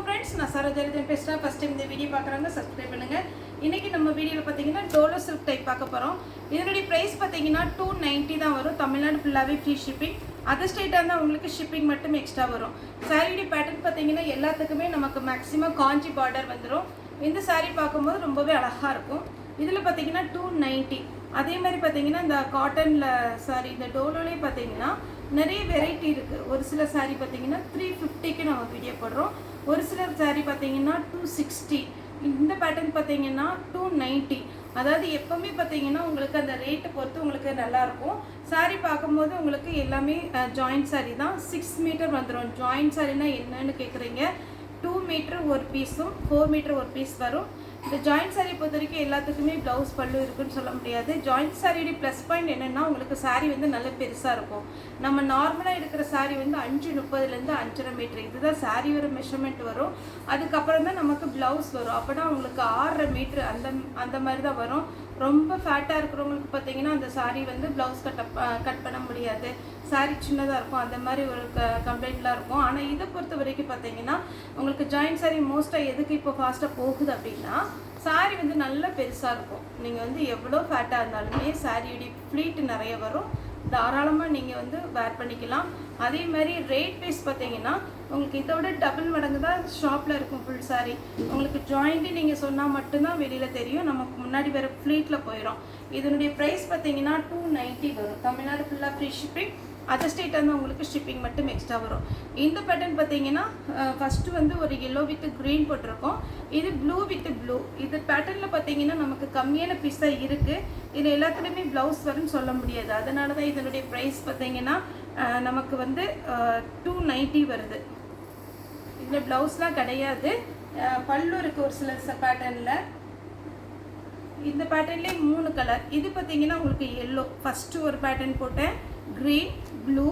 Friends நான் சரோஜரிதன் பேசுறேன். First time இந்த வீடியோ பார்க்குறவங்க சப்ஸ்கிரைப் பண்ணுங்க. இன்னைக்கு நம்ம வீடியோவில் பார்த்தீங்கன்னா டோலோ சில்க் டைப் பார்க்க போகிறோம். இதனுடைய ப்ரைஸ் பார்த்தீங்கன்னா 290 தான் வரும். தமிழ்நாடு ஃபுல்லாகவே ஃப்ரீ ஷிப்பிங். அதர் ஸ்டேட்டாக இருந்தால் உங்களுக்கு ஷிப்பிங் மட்டும் எக்ஸ்ட்ரா வரும். சாரியுடைய பேட்டர்ன் பார்த்தீங்கன்னா எல்லாத்துக்குமே நமக்கு மேக்ஸிமம் காஞ்சி பார்டர் வந்துடும். இந்த சாரீ பார்க்கும்போது ரொம்பவே அழகாக இருக்கும். இதில் பார்த்தீங்கன்னா 290. அதே மாதிரி பார்த்தீங்கன்னா இந்த காட்டனில் சாரி இந்த டோலோலேயே பார்த்தீங்கன்னா நிறைய வெரைட்டி இருக்குது. ஒரு சில சாரீ பார்த்தீங்கன்னா 350க்கு நம்ம வீடியோ போடுறோம். ஒரு சிலர் சாரீ பார்த்தீங்கன்னா 260. இந்த பேட்டர்ன் பார்த்தீங்கன்னா 290. அதாவது எப்போவுமே பார்த்தீங்கன்னா உங்களுக்கு அந்த ரேட்டை பொறுத்து உங்களுக்கு நல்லாயிருக்கும். சாரீ பார்க்கும்போது உங்களுக்கு எல்லாமே ஜாயிண்ட் சாரீ தான். 6 மீட்டர் வந்துடும். ஜாயிண்ட் சாரீனா என்னன்னு கேட்குறீங்க. 2 மீட்டர் ஒரு பீஸும் 4 மீட்டர் ஒரு பீஸ் வரும். இந்த ஜாயிண்ட் சாரீ பொறுத்த வரைக்கும் எல்லாத்துக்குமே ப்ளவுஸ் பல்லு இருக்குன்னு சொல்ல முடியாது. ஜாயிண்ட் சாரியோட ப்ளஸ் பாயிண்ட் என்னென்னா உங்களுக்கு சாரீ வந்து நல்ல பெருசாக இருக்கும். நம்ம நார்மலாக இருக்கிற சாரீ வந்து 5:30 5.5 மீட்டர் இதுதான் சாரியோட மெஷர்மெண்ட் வரும். அதுக்கப்புறம் தான் நமக்கு ப்ளவுஸ் வரும். அப்போனா உங்களுக்கு 6.5 மீட்ரு அந்த மாதிரி தான் வரும். ரொம்ப ஃபேட்டாக இருக்கிறவங்களுக்கு பார்த்தீங்கன்னா அந்த சாரீ வந்து ப்ளவுஸ் கட் பண்ண முடியாது. சாரீ சின்னதாக இருக்கும். அந்த மாதிரி ஒரு கம்ப்ளைண்ட்லாம் இருக்கும். ஆனால் இதை பொறுத்த வரைக்கும் பார்த்தீங்கன்னா உங்களுக்கு ஜாயிண்ட் சாரீ மோஸ்ட்டாக எதுக்கு இப்போ ஃபாஸ்ட்டாக போகுது அப்படின்னா சாரீ வந்து நல்லா பெருசாக இருக்கும். நீங்கள் வந்து எவ்வளோ ஃபேட்டாக இருந்தாலுமே சாரியுடைய ஃப்ளீட் நிறைய வரும். தாராளமாக நீங்கள் வந்து வேர் பண்ணிக்கலாம். அதே மாதிரி ரேட் வைஸ் பார்த்தீங்கன்னா உங்களுக்கு இதை விட டபுள் மடங்கு தான் ஷாப்பில் இருக்கும் ஃபுல் சாரீ. உங்களுக்கு ஜாயிண்ட்டு நீங்கள் சொன்னால் மட்டும்தான் வெளியில் தெரியும். நமக்கு முன்னாடி வேறு ஃப்ளீட்டில் போயிடும். இதனுடைய ப்ரைஸ் பார்த்தீங்கன்னா 290 வரும். தமிழ்நாடு ஃபுல்லாக ஃப்ரீ ஷிப்பிங். அதர் ஸ்டேட்டாக இருந்தால் உங்களுக்கு ஷிப்பிங் மட்டும் எக்ஸ்ட்ரா வரும். இந்த பேட்டர்ன் பார்த்தீங்கன்னா ஃபஸ்ட்டு வந்து ஒரு எல்லோ வித் க்ரீன் போட்டிருக்கோம். இது ப்ளூ வித் ப்ளூ. இது பேட்டர்னில் பார்த்தீங்கன்னா நமக்கு கம்மியான பீஸ் தான் இருக்குது. இதில் எல்லாத்துலேயுமே ப்ளவுஸ் வரும்னு சொல்ல முடியாது. அதனால தான் இதனுடைய ப்ரைஸ் பார்த்தீங்கன்னா நமக்கு வந்து 290 வருது. இதில் ப்ளவுஸ்லாம் கிடையாது. பல்லு இருக்குது ஒரு சில பேட்டர்னில். இந்த பேட்டர்ன்லேயே 3 கலர். இது பார்த்தீங்கன்னா உங்களுக்கு எல்லோ. ஃபஸ்ட்டு ஒரு பேட்டர்ன் போட்டேன் க்ரீன் ப்ளூ.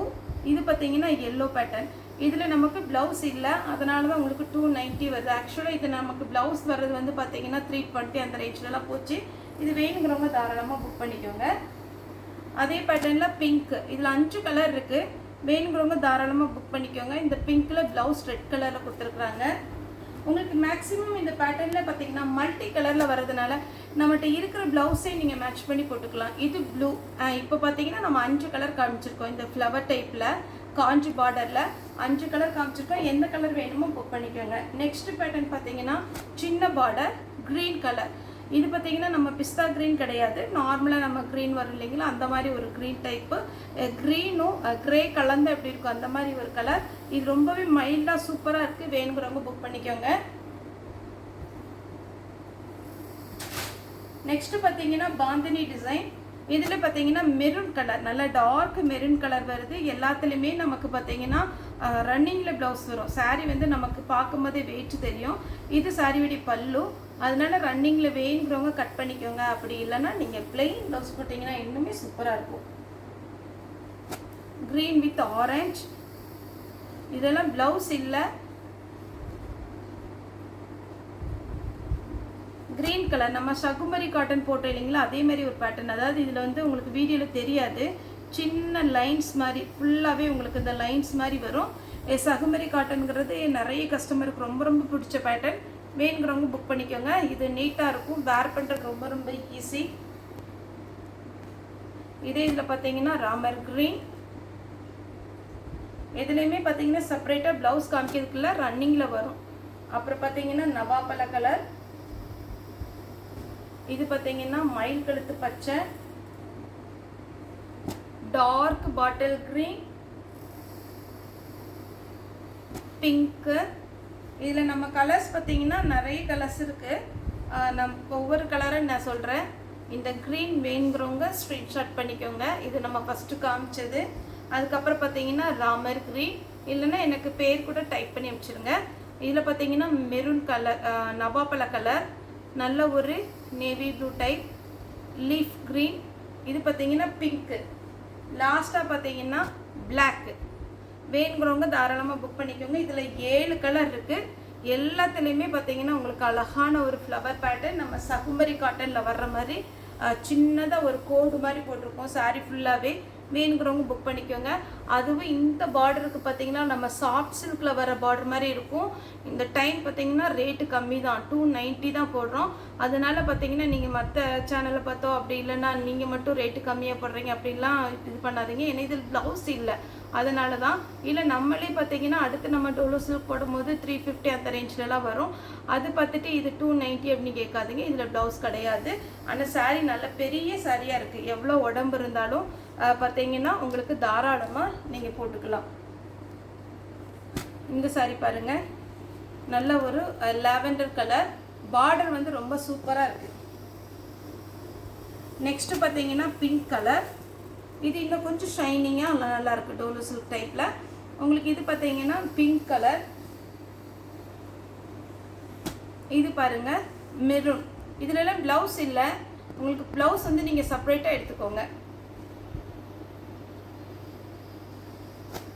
இது பார்த்தீங்கன்னா எல்லோ பேட்டர்ன். இதில் நமக்கு ப்ளவுஸ் இல்லை. அதனால தான் உங்களுக்கு 290 வருது. ஆக்சுவலாக இது நமக்கு ப்ளவுஸ் வர்றது வந்து பார்த்தீங்கன்னா 320 அந்த ரேஞ்சிலலாம் போச்சு. இது வேணுங்கிறவங்க தாராளமாக புக் பண்ணிக்கோங்க. அதே பேட்டர்னில் பிங்க். இதில் 5 கலர் இருக்குது. வேணுங்கிறவங்க தாராளமாக புக் பண்ணிக்கோங்க. இந்த பிங்க்கில் ப்ளவுஸ் ரெட் கலரில் கொடுத்துருக்குறாங்க. உங்களுக்கு மேக்ஸிமம் இந்த பேட்டர்னில் பார்த்தீங்கன்னா மல்டி கலரில் வர்றதுனால நம்மகிட்ட இருக்கிற ப்ளவுஸே நீங்கள் மேட்ச் பண்ணி போட்டுக்கலாம். இது ப்ளூ. இப்போ பார்த்தீங்கன்னா நம்ம 5 கலர் காமிச்சிருக்கோம். இந்த ஃப்ளவர் டைப்பில் காஞ்சி பார்டரில் 5 கலர் காமிச்சிருக்கோம். எந்த கலர் வேணுமோ புக் பண்ணிக்கோங்க. நெக்ஸ்ட் பேட்டர்ன் பார்த்தீங்கன்னா சின்ன பார்டர் க்ரீன் கலர். இது பார்த்தீங்கன்னா நம்ம பிஸ்தா க்ரீன் கிடையாது. நார்மலாக நம்ம க்ரீன் வரும் இல்லைங்களா, அந்த மாதிரி ஒரு க்ரீன் டைப்பு. க்ரீனும் க்ரே கலந்து எப்படி இருக்கும் அந்த மாதிரி ஒரு கலர். இது ரொம்பவே மைல்டாக சூப்பராக இருக்குது. வேணுங்கிறவங்க புக் பண்ணிக்கோங்க. நெக்ஸ்ட்டு பார்த்தீங்கன்னா பாந்தினி டிசைன். இதில் பார்த்தீங்கன்னா மெரூன் கலர், நல்லா டார்க் மெரூன் கலர் வருது. எல்லாத்துலேயுமே நமக்கு பார்த்தீங்கன்னா ரன்னிங்கில் ப்ளவுஸ் வரும். சாரீ வந்து நமக்கு பார்க்கும்போதே வெயிட் தெரியும். இது சாரியுடைய பல்லு. அதனால ரன்னிங்கில் வேணுங்கிறவங்க கட் பண்ணிக்கோங்க. அப்படி இல்லைன்னா நீங்கள் பிளெயின் ப்ளவுஸ் போட்டிங்கன்னா இன்னுமே சூப்பராக இருக்கும். Green with orange. இதெல்லாம் ப்ளவுஸ் இல்லை. க்ரீன் கலர் நம்ம சகுமரி காட்டன் போட்டோம் இல்லைங்களா, அதே மாதிரி ஒரு பேட்டர்ன். அதாவது இதில் வந்து உங்களுக்கு வீடியோவில் தெரியாது, சின்ன லைன்ஸ் மாதிரி ஃபுல்லாகவே உங்களுக்கு இந்த லைன்ஸ் மாதிரி வரும். சகுமரி காட்டனுங்கிறது நிறைய கஸ்டமருக்கு ரொம்ப ரொம்ப பிடிச்ச பேட்டர்ன். வேணுங்கிறவங்க புக் பண்ணிக்கோங்க. இது நீட்டாக இருக்கும். வேர் பண்ணுறது ரொம்ப ரொம்ப ஈஸி. இதே இதில் பார்த்தீங்கன்னா ராமர் க்ரீன். எதுலேயுமே பார்த்தீங்கன்னா செப்பரேட்டாக ப்ளவுஸ் காமிக்கிறதுக்குள்ள ரன்னிங்கில் வரும். அப்புறம் பார்த்தீங்கன்னா நவாப்பழ கலர். இது பார்த்தீங்கன்னா மயில் கழுத்து பச்சை, டார்க் பாட்டில் க்ரீன், பிங்க்கு. இதில் நம்ம கலர்ஸ் பார்த்தீங்கன்னா நிறைய கலர்ஸ் இருக்குது. ஒவ்வொரு கலரும் நான் சொல்கிறேன். இந்த க்ரீன் வேணுங்கிறவங்க ஸ்க்ரீன்ஷாட் பண்ணிக்கோங்க. இது நம்ம ஃபஸ்ட்டு காமிச்சது. அதுக்கப்புறம் பார்த்தீங்கன்னா ராமர் க்ரீன். இல்லைன்னா எனக்கு பேர் கூட டைப் பண்ணி வச்சுருங்க. இதில் பார்த்தீங்கன்னா மெரூன் கலர், நவாப்பழ கலர், நல்ல ஒரு navy blue type, leaf green. இது பார்த்தீங்கன்னா பிங்க்கு. லாஸ்ட்டாக பார்த்தீங்கன்னா பிளாக்கு. வேணுங்கிறவங்க தாராளமாக புக் பண்ணிக்கோங்க. இதில் 7 கலர் இருக்குது. எல்லாத்துலேயுமே பார்த்தீங்கன்னா உங்களுக்கு அழகான ஒரு ஃப்ளவர் பேட்டர்ன். நம்ம சகுமரி காட்டனில் வர்ற மாதிரி சின்னதாக ஒரு கோடு மாதிரி போட்டிருக்கோம். சாரீ ஃபுல்லாகவே வேணுங்கிறவங்க புக் பண்ணிக்கோங்க. அதுவும் இந்த பார்டருக்கு பார்த்தீங்கன்னா நம்ம சாஃப்ட் சில்கில் வர பார்டர் மாதிரி இருக்கும். இந்த டைம் பார்த்தீங்கன்னா ரேட்டு கம்மி தான், 290 தான் போடுறோம். அதனால பார்த்தீங்கன்னா நீங்கள் மற்ற சேனலில் பார்த்தோம் அப்படி இல்லைன்னா நீங்கள் மட்டும் ரேட்டு கம்மியாக போடுறீங்க அப்படின்லாம் இது பண்ணாதீங்க. ஏன்னா இதில் ப்ளவுஸ் இல்லை, அதனால தான். இல்லை நம்மளே பார்த்தீங்கன்னா அடுத்து நம்ம டோலோ சில்க் போடும்போது 350 அந்த ரேஞ்சிலலாம் வரும். அது பார்த்துட்டு இது 290 அப்படின்னு கேட்காதீங்க. இதில் ப்ளவுஸ் கிடையாது. ஆனால் சாரீ நல்ல பெரிய சாரியாக இருக்குது. எவ்வளோ உடம்பு இருந்தாலும் பார்த்தீங்கன்னா உங்களுக்கு தாராளமாக நீங்கள் போட்டுக்கலாம். இந்த சாரீ பாருங்கள், நல்ல ஒரு லாவெண்டர் கலர், பார்டர் வந்து ரொம்ப சூப்பராக இருக்குது. நெக்ஸ்ட்டு பார்த்தீங்கன்னா பிங்க் கலர், இது இன்னும் கொஞ்சம் ஷைனிங்காக நல்லா இருக்குது டோலோ சில்க் டைப்பில். உங்களுக்கு இது பார்த்தீங்கன்னா பிங்க் கலர், இது பாருங்கள் மெரூன். இதுலலாம் ப்ளவுஸ் இல்லை, உங்களுக்கு ப்ளவுஸ் வந்து நீங்கள் செப்பரேட்டாக எடுத்துக்கோங்க.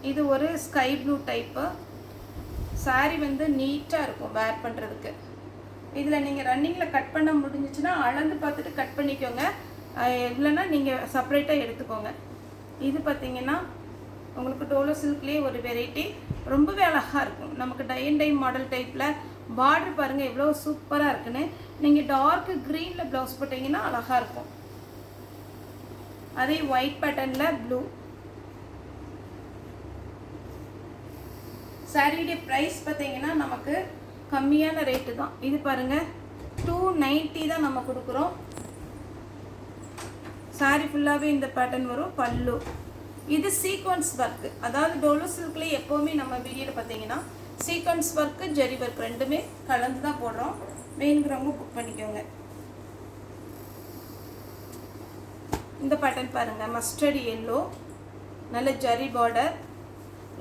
இது ஒரு ஸ்கை ப்ளூ டைப்பு சாரீ, வந்து நீட்டாக இருக்கும் வேர் பண்ணுறதுக்கு. இதில் நீங்கள் ரன்னிங்கில் கட் பண்ண முடிஞ்சிச்சுன்னா அளந்து பார்த்துட்டு கட் பண்ணிக்கோங்க, இல்லைன்னா நீங்கள் செப்பரேட்டாக எடுத்துக்கோங்க. இது பார்த்தீங்கன்னா உங்களுக்கு டோலோ சில்க்லேயே ஒரு வெரைட்டி, ரொம்பவே அழகாக இருக்கும். நமக்கு டை அண்ட் டை மாடல் டைப்பில் பார்டர் பாருங்கள் எவ்வளோ சூப்பராக இருக்குன்னு. நீங்கள் டார்க் க்ரீனில் ப்ளவுஸ் போட்டிங்கன்னா அழகாக இருக்கும். அதே ஒயிட் பேட்டர்னில் ப்ளூ. சாரியுடைய ப்ரைஸ் பார்த்தீங்கன்னா நமக்கு கம்மியான ரேட்டு தான். இது பாருங்கள் 290 தான் நம்ம கொடுக்குறோம். சாரி ஃபுல்லாகவே இந்த பேட்டர்ன் வரும். பல்லு இது சீக்வன்ஸ் ஒர்க்கு, அதாவது டோலோ சில்க்லேயே எப்போவுமே நம்ம வீடியோவில் பார்த்தீங்கன்னா சீக்வன்ஸ் ஒர்க்கு ஜெரி ஒர்க் ரெண்டுமே கலந்து தான் போடுறோம். வேணுங்கிறவங்க புக் பண்ணிக்கோங்க. இந்த பேட்டர்ன் பாருங்கள், மஸ்டர்ட் எல்லோ, நல்ல ஜரி பார்டர்.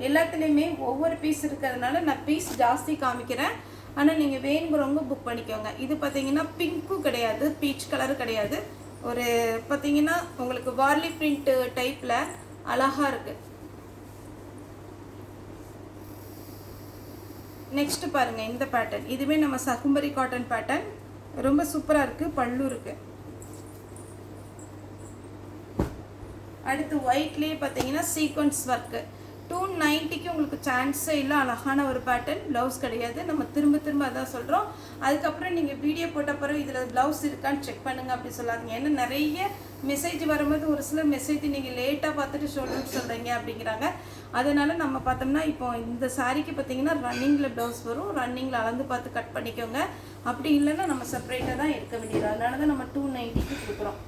எல்லாத்துலேயுமே ஒவ்வொரு பீஸ் இருக்கிறதுனால நான் பீஸ் ஜாஸ்தி காமிக்கிறேன், ஆனால் நீங்கள் வேணுங்கிறவங்க புக் பண்ணிக்கோங்க. இது பார்த்தீங்கன்னா பிங்க்கும் கிடையாது, பீச் கலரும் கிடையாது, ஒரு பார்த்தீங்கன்னா உங்களுக்கு வார்லி பிரிண்ட் டைப்பில் அழகாக இருக்குது. நெக்ஸ்ட் பாருங்கள் இந்த பேட்டர்ன், இதுவே நம்ம சகும்பரி காட்டன் பேட்டர்ன், ரொம்ப சூப்பராக இருக்குது. பல்லு இருக்குது. அடுத்து ஒயிட்லேயே பார்த்தீங்கன்னா சீக்வன்ஸ் ஒர்க்கு 290க்கு உங்களுக்கு சான்ஸே இல்லை. அழகான ஒரு பேட்டர்ன், ப்ளவுஸ் கிடையாது. நம்ம திரும்ப அதான் சொல்கிறோம். அதுக்கப்புறம் நீங்கள் வீடியோ போட்ட பிறகு இதில் ப்ளவுஸ் இருக்கான்னு செக் பண்ணுங்கள் அப்படி சொல்லாதீங்க. ஏன்னா நிறைய மெசேஜ் வரும்போது ஒரு சில மெசேஜ் நீங்கள் லேட்டாக பார்த்துட்டு சொல்கிறீங்க அப்படிங்கிறாங்க. அதனால் நம்ம பார்த்தோம்னா இப்போ இந்த சாரீக்கு பார்த்தீங்கன்னா ரன்னிங்கில் ப்ளவுஸ் வரும். ரன்னிங்கில் அளந்து பார்த்து கட் பண்ணிக்கோங்க. அப்படி இல்லைன்னா நம்ம செப்பரேட்டாக தான் எடுக்க வேண்டியது. அதனால தான் நம்ம 290க்கு கொடுக்குறோம்.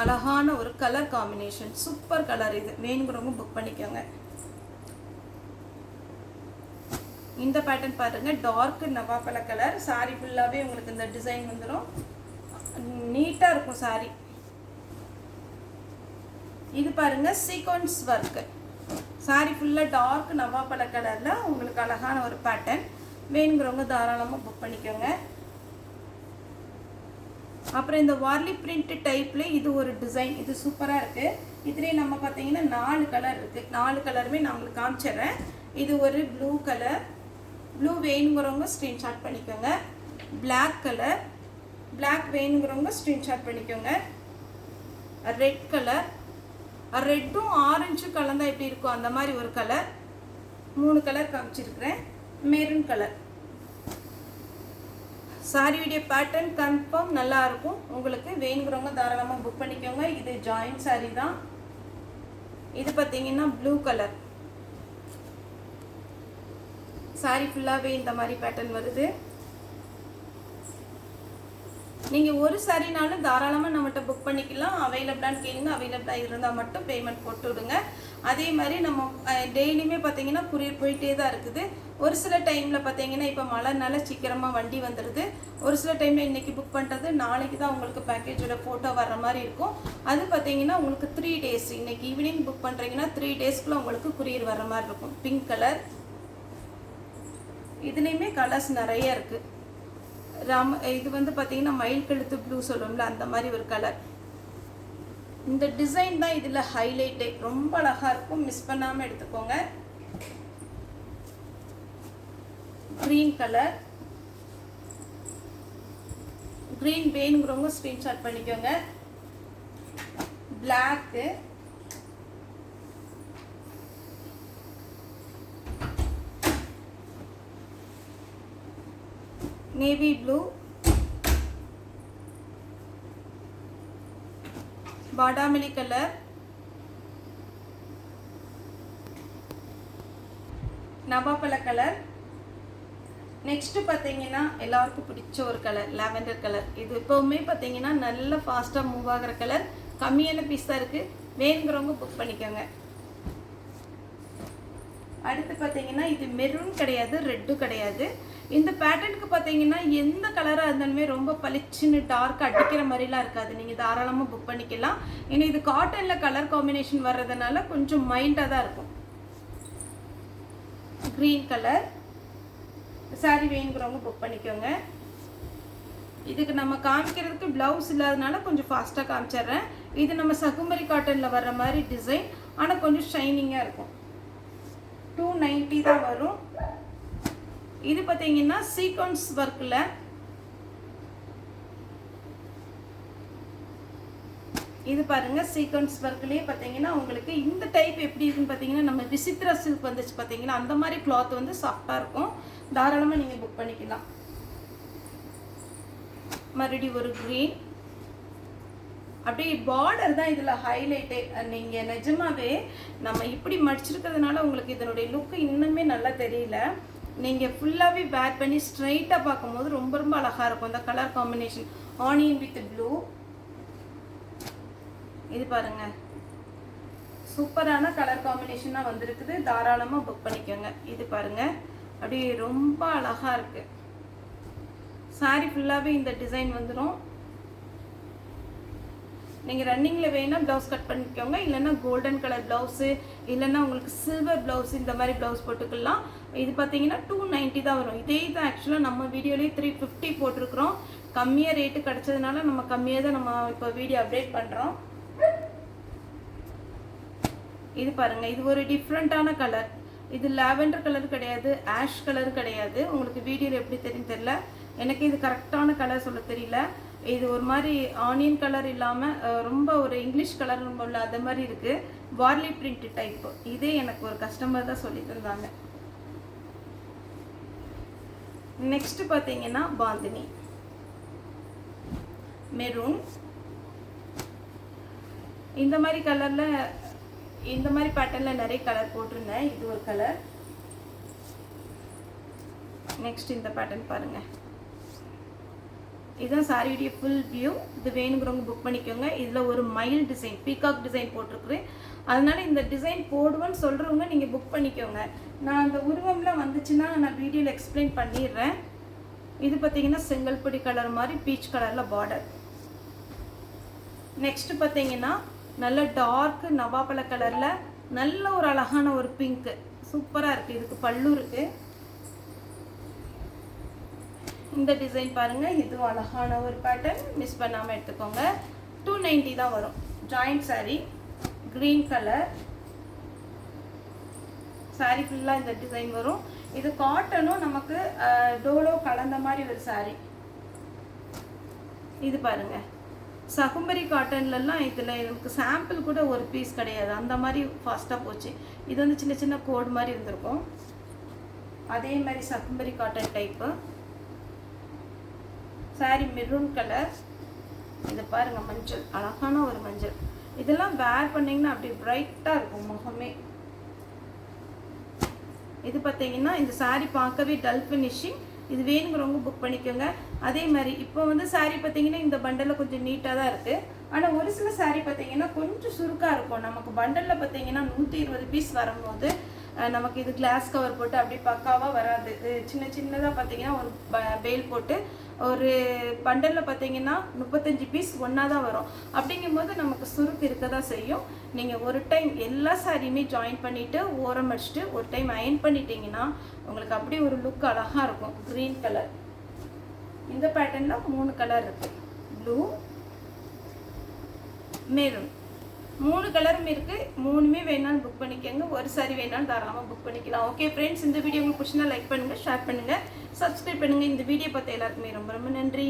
அழகான ஒரு கலர் காம்பினேஷன், சூப்பர் கலர். இது வேணுங்கிறவங்க புக் பண்ணிக்கோங்க. இந்த பேட்டர்ன் பாருங்க, டார்க் நவாப்பழ கலர். சாரி ஃபுல்லாகவே உங்களுக்கு இந்த டிசைன் வந்துடும், நீட்டாக இருக்கும் சாரி. இது பாருங்க சீக்வன்ஸ் ஒர்க்கு, சாரி ஃபுல்லாக டார்க் நவாப்பழ கலரில் உங்களுக்கு அழகான ஒரு பேட்டர்ன். வேணுங்கிறவங்க தாராளமாக புக் பண்ணிக்கோங்க. அப்புறம் இந்த வார்லி பிரிண்ட் டைப்பில் இது ஒரு டிசைன், இது சூப்பராக இருக்குது. இதுலேயே நம்ம பார்த்தீங்கன்னா 4 கலர் இருக்குது. 4 கலருமே நான் உங்களுக்கு காமிச்சிடுறேன். இது ஒரு ப்ளூ கலர், ப்ளூ வேணுங்கிறவங்க ஸ்க்ரீன்ஷாட் பண்ணிக்கோங்க. பிளாக் கலர், பிளாக் வேணுங்கிறவங்க ஸ்க்ரீன்ஷாட் பண்ணிக்கோங்க. ரெட் கலர், ரெட்டும் ஆரஞ்சும் கலந்தால் எப்படி இருக்கும் அந்த மாதிரி ஒரு கலர். 3 கலர் காமிச்சிருக்கிறேன். Maroon colour. சாரியுடைய பேட்டர்ன் கன்ஃபார்ம் நல்லா இருக்கும். உங்களுக்கு வேணுங்கிறவங்க தாராளமாக புக் பண்ணிக்கோங்க. இது ஜாயிண்ட் சாரி தான். இது பார்த்தீங்கன்னா ப்ளூ கலர். சாரி ஃபுல்லாகவே இந்த மாதிரி பேட்டர்ன் வருது. நீங்கள் ஒரு சாரினாலும் தாராளமாக நம்மகிட்ட புக் பண்ணிக்கலாம். அவைலபிளான்னு கேளுங்க, அவைலபிளாக இருந்தால் மட்டும் பேமெண்ட் போட்டு விடுங்க. அதே மாதிரி நம்ம டெய்லியுமே பார்த்தீங்கன்னா குரியர் போயிட்டே தான் இருக்குது. ஒரு சில டைமில் பார்த்தீங்கன்னா இப்போ மழைனால சீக்கிரமாக வண்டி வந்துடுது. ஒரு சில டைமில் இன்றைக்கி புக் பண்ணுறது நாளைக்கு தான் உங்களுக்கு பேக்கேஜோட ஃபோட்டோ வர்ற மாதிரி இருக்கும். அது பார்த்தீங்கன்னா உங்களுக்கு 3 டேஸ், இன்றைக்கி ஈவினிங் புக் பண்ணுறீங்கன்னா 3 டேஸ்க்குள்ளே உங்களுக்கு குரியர் வர்ற மாதிரி இருக்கும். பிங்க் கலர், இதுலேயுமே கலர்ஸ் நிறைய இருக்குது. இது வந்து பார்த்தீங்கன்னா மயில் கழுத்து ப்ளூ சொல்லுவோம்ல, அந்த மாதிரி ஒரு கலர். இந்த டிசைன் தான் இதில் ஹைலைட்டே, ரொம்ப அழகாக இருக்கும். மிஸ் பண்ணாமல் எடுத்துக்கோங்க. க்ரீன் கலர், க்ரீன் வேணுங்கிறவங்க ஸ்க்ரீன்ஷாட் பண்ணிக்கோங்க. பிளாக்கு, நேவி ப்ளூ, பாடாமல்லி கலர், நவாப்பழ கலர். நெக்ஸ்ட்டு பார்த்தீங்கன்னா எல்லாருக்கும் பிடிச்ச ஒரு கலர் லாவெண்டர் கலர். இது எப்போவுமே பார்த்தீங்கன்னா நல்ல ஃபாஸ்ட்டாக மூவ் ஆகிற கலர். கம்மியான பீஸ் தான் இருக்குது, வேணுங்கிறவங்க புக் பண்ணிக்கோங்க. அடுத்து பார்த்தீங்கன்னா இது மெரூன் கிடையாது, ரெட்டும் கிடையாது. இந்த பேட்டர்னுக்கு பார்த்தீங்கன்னா எந்த கலராக இருந்தாலுமே ரொம்ப பளிச்சுன்னு டார்க் அடிக்கிற மாதிரிலாம் இருக்காது. நீங்கள் தாராளமாக புக் பண்ணிக்கலாம். ஏன்னா இது காட்டனில் கலர் காம்பினேஷன் வர்றதுனால கொஞ்சம் மைல்டாக தான் இருக்கும். க்ரீன் கலர் சாரி வேணுங்கிறவங்க புக் பண்ணிக்கோங்க. இதுக்கு நம்ம காமிக்கிறதுக்கு ப்ளவுஸ் இல்லாதனால கொஞ்சம் ஃபாஸ்ட்டாக காமிச்சிட்றேன். இது நம்ம சகுமரி காட்டனில் வர்ற மாதிரி டிசைன், ஆனால் கொஞ்சம் ஷைனிங்காக இருக்கும். 290 தான் வரும். இது பார்த்தீங்கன்னா சீக்வன்ஸ் ஒர்க்கில் இது பாருங்கள், சீக்வன்ஸ் ஒர்க்லேயே பார்த்தீங்கன்னா உங்களுக்கு இந்த டைப் எப்படி இருக்குன்னு பார்த்தீங்கன்னா நம்ம விசித்ரா சில்க் வந்துச்சு பார்த்தீங்கன்னா அந்த மாதிரி கிளாத் வந்து சாஃப்டாக இருக்கும். தாராளமாக நீங்கள் புக் பண்ணிக்கலாம். மறுபடியும் ஒரு க்ரீன், அப்படியே பார்டர் தான் இதில் ஹைலைட்டே. நீங்கள் நிஜமாவே நம்ம இப்படி மடிச்சிருக்கிறதுனால உங்களுக்கு இதனுடைய லுக்கு இன்னுமே நல்லா தெரியல. நீங்கள் ஃபுல்லாகவே வேர் பண்ணி ஸ்ட்ரைட்டாக பார்க்கும்போது ரொம்ப ரொம்ப அழகாக இருக்கும். அந்த colour combination onion with blue. இது பாருங்க, சூப்பரான கலர் காம்பினேஷனாக வந்திருக்குது. தாராளமாக புக் பண்ணிக்கோங்க. இது பாருங்க, அப்படியே ரொம்ப அழகாக இருக்கு. சாரி ஃபுல்லாகவே இந்த டிசைன் வந்துடும். நீங்கள் ரன்னிங்கில் வேணால் ப்ளவுஸ் கட் பண்ணிக்கோங்க, இல்லைன்னா கோல்டன் கலர் ப்ளவுஸு, இல்லைன்னா உங்களுக்கு சில்வர் ப்ளவுஸ், இந்த மாதிரி ப்ளவுஸ் போட்டுக்கலாம். இது பார்த்தீங்கன்னா 290 தான் வரும். இதே தான் ஆக்சுவலாக நம்ம வீடியோலேயே 350 போட்டிருக்கிறோம். கம்மியாக ரேட்டு கிடச்சதுனால நம்ம கம்மியாக தான் நம்ம இப்போ வீடியோ அப்டேட் பண்ணுறோம். இது பாருங்கள், இது ஒரு டிஃப்ரெண்ட்டான கலர். இது லாவெண்டர் கலர் கிடையாது, ஆஷ் கலர் கிடையாது. உங்களுக்கு வீடியோவில் எப்படி தெரியும் தெரியல, எனக்கு இது கரெக்டான கலர் சொல்ல தெரியல. இது ஒரு மாதிரி ஆனியன் கலர் இல்லாமல் ரொம்ப ஒரு இங்கிலீஷ் கலர் உள்ள அது மாதிரி இருக்குது. Warli print type. இதே எனக்கு ஒரு கஸ்டமர் தான் சொல்லி தந்தாங்க. நெக்ஸ்ட் பார்த்தீங்கன்னா பாந்தினி மெரூன். இந்த மாதிரி கலரில் இந்த மாதிரி பேட்டர்னில் நிறைய கலர் போட்டிருந்தேன். இது ஒரு கலர். நெக்ஸ்ட் இந்த பேட்டர்ன் பாருங்கள். இதுதான் சாரியுடைய ஃபுல் வியூ. இது வேணுங்கிறவங்க புக் பண்ணிக்கோங்க. இதில் ஒரு மயில் டிசைன், பீகாக் டிசைன் போட்டிருக்குறேன். அதனால் இந்த டிசைன் போடுவேன்னு சொல்கிறவங்க நீங்கள் புக் பண்ணிக்கோங்க. நான் அந்த உருவம்லாம் வந்துச்சுன்னா நான் வீடியோவில் எக்ஸ்பிளைன் பண்ணிடுறேன். இது பார்த்தீங்கன்னா செங்கல்பொடி கலர் மாதிரி பீச் கலரில் பார்டர். நெக்ஸ்ட் பார்த்தீங்கன்னா நல்ல டார்க் நவாப்பழ கலரில் நல்ல ஒரு அழகான ஒரு பிங்க்கு சூப்பராக இருக்குது. இதுக்கு பல்லு இருக்குது. இந்த டிசைன் பாருங்கள், இதுவும் அழகான ஒரு பேட்டர்ன். மிஸ் பண்ணாமல் எடுத்துக்கோங்க. 290 தான் வரும். Joint sari, green colour sari ஃபுல்லாக இந்த டிசைன் வரும். இது காட்டனும் நமக்கு டோலோ கலந்த மாதிரி ஒரு சாரீ. இது பாருங்கள், சகும்பரி காட்டன்லலாம் இதில் எனக்கு சாம்பிள் கூட ஒரு பீஸ் கிடையாது, அந்த மாதிரி ஃபாஸ்ட்டாக போச்சு. இது வந்து சின்ன சின்ன கோடு மாதிரி இருந்திருக்கும். அதே மாதிரி சகும்பரி cotton type. Sari maroon colour. இது பாருங்கள், மஞ்சள், அழகான ஒரு மஞ்சள். இதெல்லாம் வேர் பண்ணிங்கன்னா அப்படி பிரைட்டாக இருக்கும் முகமே. இது பார்த்தீங்கன்னா இந்த சாரீ பார்க்கவே டல் ஃபினிஷிங். இது வேணுங்கிறவங்க புக் பண்ணிக்கோங்க. அதே மாதிரி இப்போ வந்து சாரீ பார்த்தீங்கன்னா இந்த பண்டலில் கொஞ்சம் நீட்டாக தான் இருக்குது. ஆனால் ஒரு சில சாரீ பார்த்தீங்கன்னா கொஞ்சம் சுருக்காக இருக்கும். நமக்கு பண்டலில் பார்த்தீங்கன்னா 120 பீஸ் வரும்போது நமக்கு இது கிளாஸ் கவர் போட்டு அப்படி பக்காவாக வராது. சின்ன சின்னதாக பார்த்தீங்கன்னா ஒரு பேல் போட்டு ஒரு பண்டலில் பார்த்தீங்கன்னா 35 பீஸ் ஒன்றா தான் வரும். அப்படிங்கும்போது நமக்கு சுருக்கு இருக்க தான் செய்யும். நீங்கள் ஒரு டைம் எல்லா சாரியுமே ஜாயின் பண்ணிவிட்டு ஓரம் அடிச்சுட்டு ஒரு டைம் அயன் பண்ணிட்டீங்கன்னா உங்களுக்கு அப்படியே ஒரு லுக் அழகாக இருக்கும். Green colour. இந்த பேட்டர்னில் 3 கலர் இருக்குது. ப்ளூ, மெரூன், 3 கலரும் இருக்குது. 3மே வேணாலும் புக் பண்ணிக்கோங்க. ஒரு சாரி வேணாலும் தாராளமாக புக் பண்ணிக்கலாம். ஓகே ஃப்ரெண்ட்ஸ், இந்த வீடியோ உங்களுக்கு பிடிச்சினா லைக் பண்ணுங்கள், ஷேர் பண்ணுங்கள், சப்ஸ்கிரைப் பண்ணுங்கள். இந்த வீடியோ பார்த்த எல்லாருக்குமே ரொம்ப ரொம்ப நன்றி.